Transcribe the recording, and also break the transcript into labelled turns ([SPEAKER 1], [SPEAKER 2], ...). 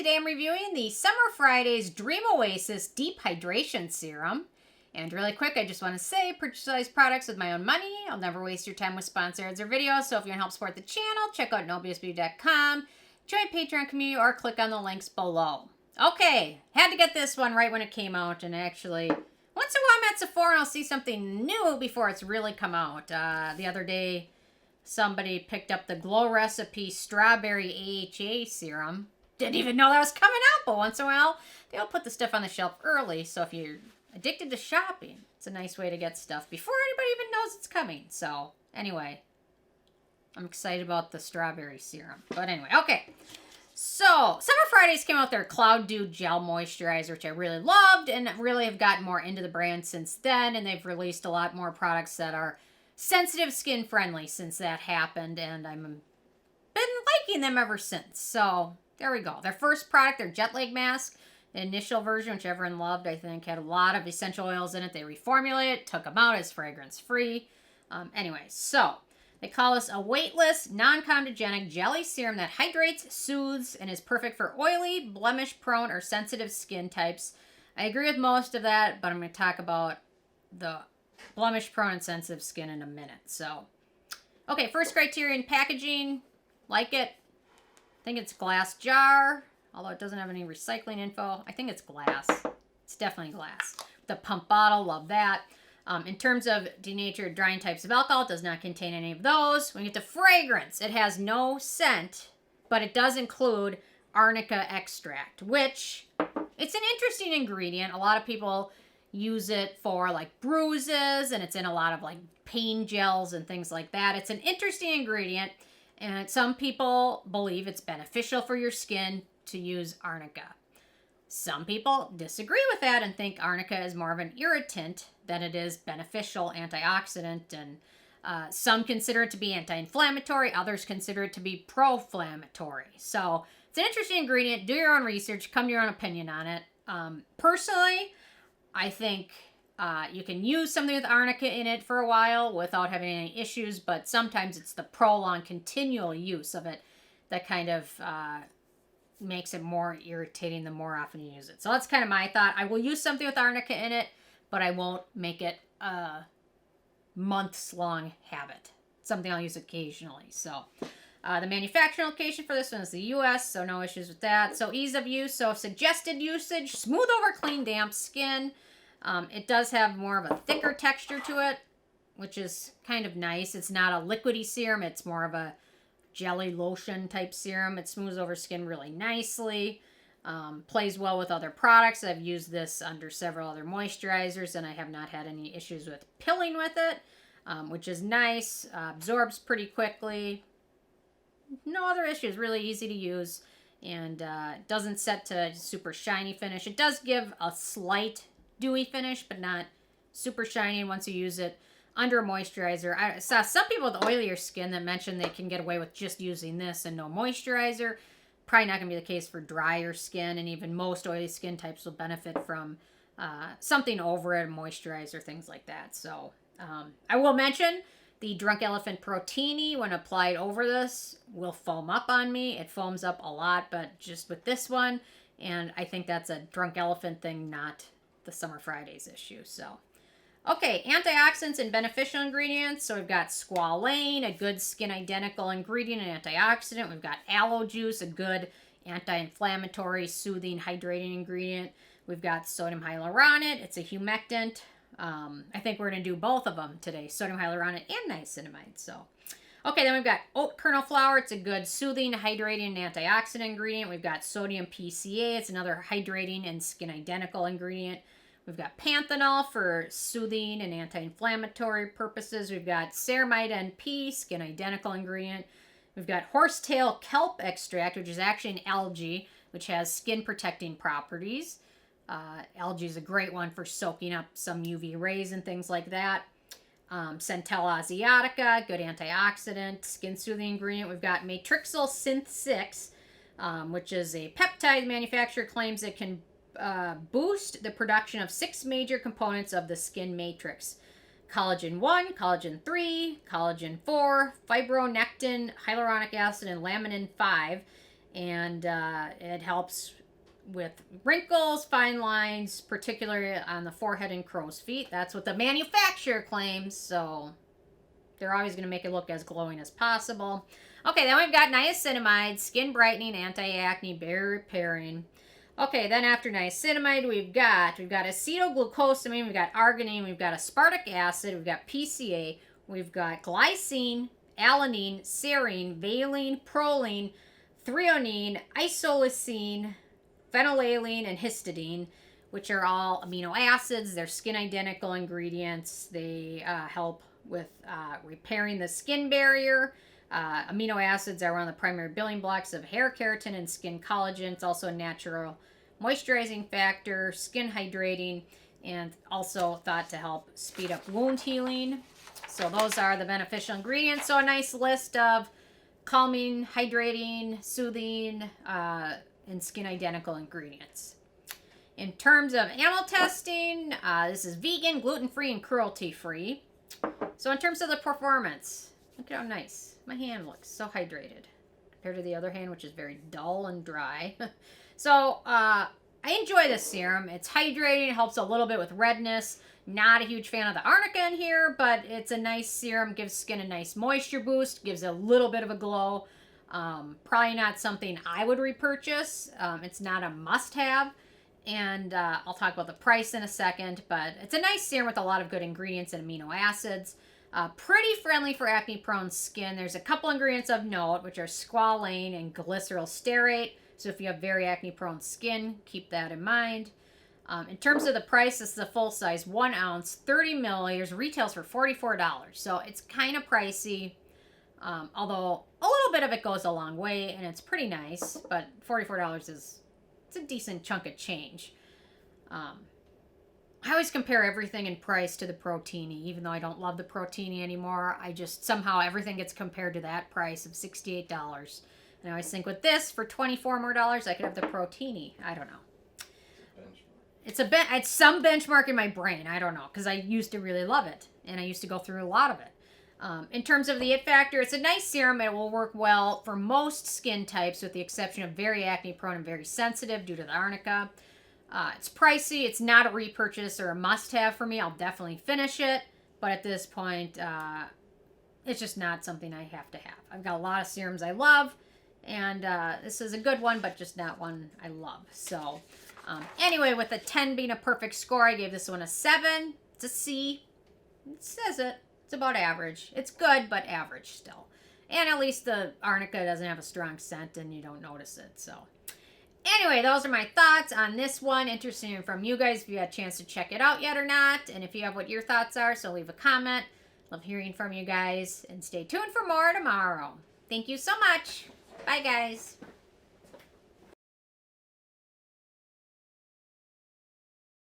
[SPEAKER 1] Today I'm reviewing the Summer Fridays Dream Oasis Deep Hydration Serum. And really quick, I just want to say, purchase these products with my own money. I'll never waste your time with sponsor ads or videos. So if you want to help support the channel, check out nobsbeauty.com, join Patreon community, or click on the links below. Okay, had to get this one right when it came out. And actually, once in a while I'm at Sephora and I'll see something new before it's really come out. The other day, somebody picked up the Glow Recipe Strawberry AHA Serum. Didn't even know that was coming out, but once in a while, they'll put the stuff on the shelf early. So if you're addicted to shopping, it's a nice way to get stuff before anybody even knows it's coming. So anyway, I'm excited about the strawberry serum. But anyway, okay. So Summer Fridays came out with their Cloud Dew Gel Moisturizer, which I really loved, and really have gotten more into the brand since then. And they've released a lot more products that are sensitive skin friendly since that happened, and I've been liking them ever since. So there we go. Their first product, their Jet Lag Mask, the initial version, which everyone loved, I think, had a lot of essential oils in it. They reformulated it, took them out as fragrance-free. Anyway, so they call this a weightless, non-comedogenic jelly serum that hydrates, soothes, and is perfect for oily, blemish-prone, or sensitive skin types. I agree with most of that, but I'm going to talk about the blemish-prone and sensitive skin in a minute. So, okay, first criterion, packaging. Like it. I think it's glass jar, although it doesn't have any recycling info. I think it's glass. It's definitely glass. The pump bottle, love that. In terms of denatured drying types of alcohol, it does not contain any of those. When we get to fragrance, it has no scent, but it does include Arnica extract, which it's an interesting ingredient. A lot of people use it for like bruises, and it's in a lot of like pain gels and things like that. It's an interesting ingredient, and some people believe it's beneficial for your skin to use Arnica. Some people disagree with that and think Arnica is more of an irritant than it is beneficial antioxidant, and some consider it to be anti-inflammatory, others consider it to be pro-inflammatory. So it's an interesting ingredient. Do your own research, come to your own opinion on it. Personally, I think you can use something with Arnica in it for a while without having any issues, but sometimes it's the prolonged, continual use of it that kind of makes it more irritating the more often you use it. So that's kind of my thought. I will use something with Arnica in it, but I won't make it a months-long habit. Something I'll use occasionally. So the manufacturing location for this one is the U.S., so no issues with that. So ease of use, so suggested usage, smooth over clean, damp skin. It does have more of a thicker texture to it, which is kind of nice. It's not a liquidy serum. It's more of a jelly lotion type serum. It smooths over skin really nicely. Plays well with other products. I've used this under several other moisturizers, and I have not had any issues with pilling with it, which is nice. Absorbs pretty quickly. No other issues. Really easy to use, and doesn't set to super shiny finish. It does give a slight dewy finish, but not super shiny once you use it under a moisturizer. I saw some people with oilier skin that mentioned they can get away with just using this and no moisturizer. Probably not going to be the case for drier skin, and even most oily skin types will benefit from something over it, moisturizer, things like that. So I will mention the Drunk Elephant Protini, when applied over this, will foam up on me. It foams up a lot, but just with this one, and I think that's a Drunk Elephant thing, not the Summer Fridays issue. So, okay, antioxidants and beneficial ingredients. So we've got squalane, a good skin identical ingredient and antioxidant. We've got aloe juice, a good anti-inflammatory, soothing, hydrating ingredient. We've got sodium hyaluronate. It's a humectant. I think we're going to do both of them today, sodium hyaluronate and niacinamide. So, okay, then we've got oat kernel flour. It's a good soothing, hydrating, and antioxidant ingredient. We've got sodium PCA. It's another hydrating and skin identical ingredient. We've got Panthenol for soothing and anti-inflammatory purposes. We've got Ceramide NP, skin identical ingredient. We've got horsetail kelp extract, which is actually an algae, which has skin protecting properties. Algae is a great one for soaking up some UV rays and things like that. Centella Asiatica, good antioxidant, skin soothing ingredient. We've got Matrixyl Synth 6, which is a peptide. Manufacturer claims it can boost the production of 6 major components of the skin matrix: collagen 1, collagen 3, collagen 4, fibronectin, hyaluronic acid, and laminin 5. And it helps with wrinkles, fine lines, particularly on the forehead and crow's feet. That's what the manufacturer claims, so they're always going to make it look as glowing as possible. Okay, then we've got niacinamide, skin brightening, anti-acne, barrier repairing. Okay, then after niacinamide, we've got acetylglucosamine, we've got arginine, we've got aspartic acid, we've got PCA, we've got glycine, alanine, serine, valine, proline, threonine, isoleucine, phenylalanine, and histidine, which are all amino acids. They're skin identical ingredients. They help with repairing the skin barrier. Amino acids are one of the primary building blocks of hair keratin and skin collagen. It's also a natural moisturizing factor, skin hydrating, and also thought to help speed up wound healing. So those are the beneficial ingredients. So a nice list of calming, hydrating, soothing, and skin identical ingredients. In terms of animal testing, this is vegan, gluten-free, and cruelty-free. So in terms of the performance, look at how nice. My hand looks so hydrated compared to the other hand, which is very dull and dry. So I enjoy this serum. It's hydrating. It helps a little bit with redness. Not a huge fan of the Arnica in here, but it's a nice serum. Gives skin a nice moisture boost. Gives a little bit of a glow. Probably not something I would repurchase. It's not a must-have. And I'll talk about the price in a second. But it's a nice serum with a lot of good ingredients and amino acids. Pretty friendly for acne-prone skin. There's a couple ingredients of note, which are squalane and glyceryl stearate. So if you have very acne-prone skin, keep that in mind. In terms of the price, this is a full size 1 ounce, 30 milliliters, retails for $44. So it's kind of pricey, although a little bit of it goes a long way, and it's pretty nice. But $44 it's a decent chunk of change. I always compare everything in price to the Protini, even though I don't love the Protini anymore. I just somehow everything gets compared to that price of $68. And I always think with this for $24 more, I could have the Protini. I don't know. It's some benchmark in my brain. I don't know, because I used to really love it, and I used to go through a lot of it. In terms of the it factor, it's a nice serum. It will work well for most skin types, with the exception of very acne prone and very sensitive due to the Arnica. It's pricey. It's not a repurchase or a must-have for me. I'll definitely finish it, but at this point, it's just not something I have to have. I've got a lot of serums I love, and this is a good one, but just not one I love. So anyway, with a 10 being a perfect score, I gave this one a 7. It's a C. It says it. It's about average. It's good, but average still. And at least the Arnica doesn't have a strong scent, and you don't notice it. So anyway, those are my thoughts on this one. Interested in from you guys if you had a chance to check it out yet or not. And if you have what your thoughts are, so leave a comment. Love hearing from you guys. And stay tuned for more tomorrow. Thank you so much. Bye, guys.